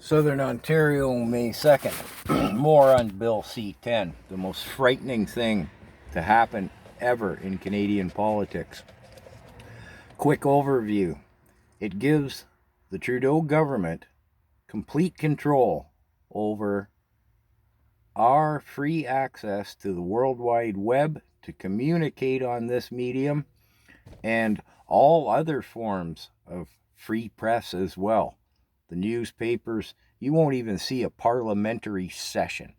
Southern Ontario, May 2nd. More on Bill C10, the most frightening thing to happen ever in Canadian politics. Quick overview. It gives the Trudeau government complete control over our free access to the World Wide Web to communicate on this medium and all other forms of free press as well. The newspapers, you won't even see a parliamentary session.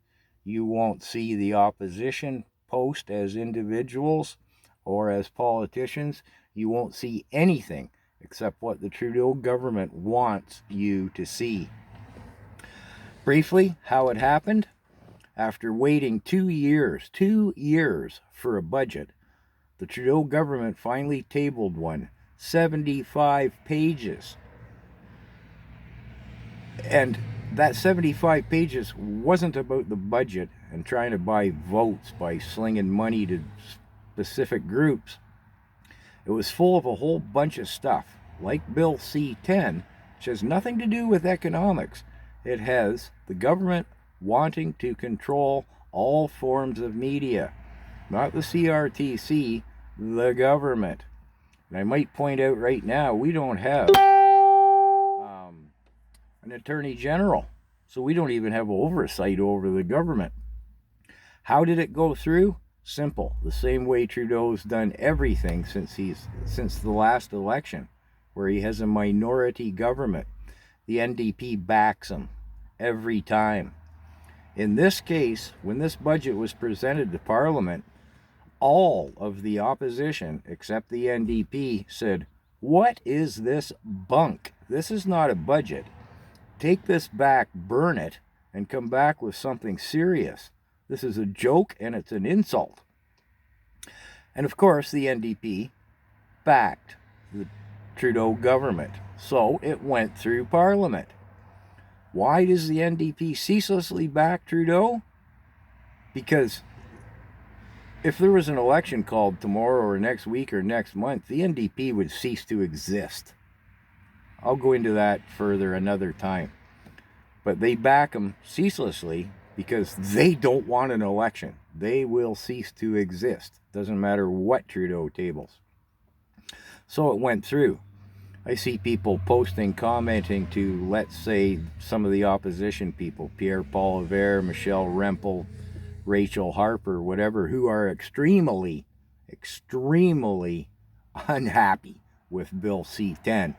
You won't see the opposition post as individuals or as politicians. You won't see anything except what the Trudeau government wants you to see. Briefly, how it happened. After waiting 2 years for a budget, the Trudeau government finally tabled one, 75 pages. And that 75 pages wasn't about the budget and trying to buy votes by slinging money to specific groups. It was full of a whole bunch of stuff, like Bill C10, which has nothing to do with economics. It has the government wanting to control all forms of media, not the CRTC, the government. And I might point out right now, we don't have an attorney general, so we don't even have oversight over the government. How did it go through? Simple. The same way Trudeau's done everything since the last election, where he has a minority government. The NDP backs him every time. In this case, when this budget was presented to Parliament, all of the opposition, except the NDP, said, "What is this bunk? This is not a budget. Take this back, burn it, and come back with something serious. This is a joke and it's an insult." And of course, the NDP backed the Trudeau government, so it went through Parliament. Why does the NDP ceaselessly back Trudeau? Because if there was an election called tomorrow or next week or next month, the NDP would cease to exist. I'll go into that further another time. But they back him ceaselessly because they don't want an election. They will cease to exist. Doesn't matter what Trudeau tables. So it went through. I see people posting, commenting to, let's say, some of the opposition people, Pierre Poilievre, Michelle Rempel, Rachel Harper, whatever, who are extremely unhappy with Bill C10.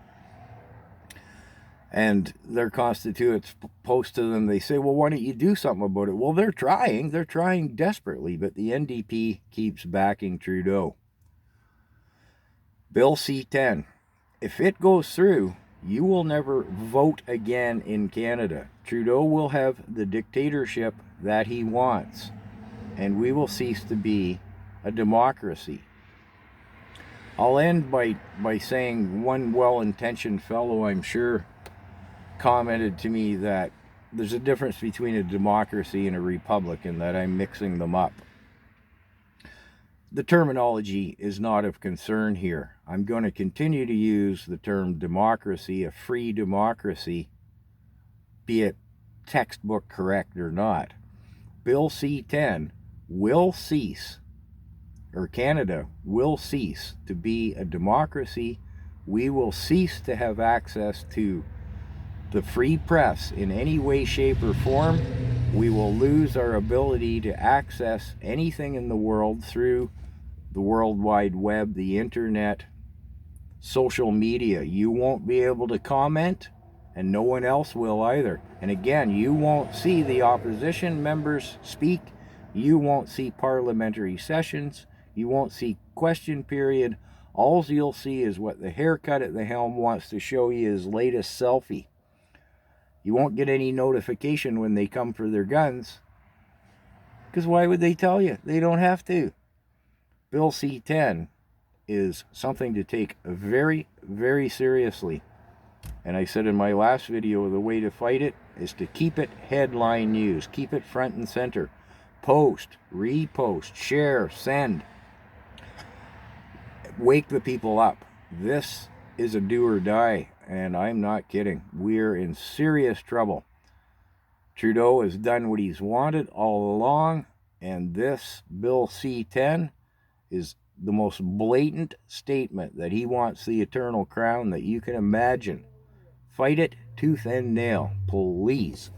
And their constituents post to them, they say, well, why don't you do something about it? Well, they're trying desperately, but the NDP keeps backing Trudeau. Bill C10, if it goes through, you will never vote again in Canada. Trudeau will have the dictatorship that he wants, and we will cease to be a democracy. I'll end by saying one well-intentioned fellow, I'm sure, commented to me that there's a difference between a democracy and a republic and that I'm mixing them up. The terminology is not of concern here. I'm going to continue to use the term democracy, a free democracy, be it textbook correct or not. Bill C10 will cease, or Canada will cease to be a democracy. We will cease to have access to the free press in any way, shape, or form. We will lose our ability to access anything in the world through the World Wide Web, the internet, social media. You won't be able to comment, and no one else will either. And again, you won't see the opposition members speak. You won't see parliamentary sessions. You won't see question period. All you'll see is what the haircut at the helm wants to show you, his latest selfie. You won't get any notification when they come for their guns. Because why would they tell you? They don't have to. Bill C10 is something to take very, very seriously. And I said in my last video, the way to fight it is to keep it headline news. Keep it front and center. Post, repost, share, send. Wake the people up. This is a do or die. And I'm not kidding. We're in serious trouble. Trudeau has done what he's wanted all along, and this Bill C10 is the most blatant statement that he wants the Eternal Crown that you can imagine. Fight it tooth and nail, please.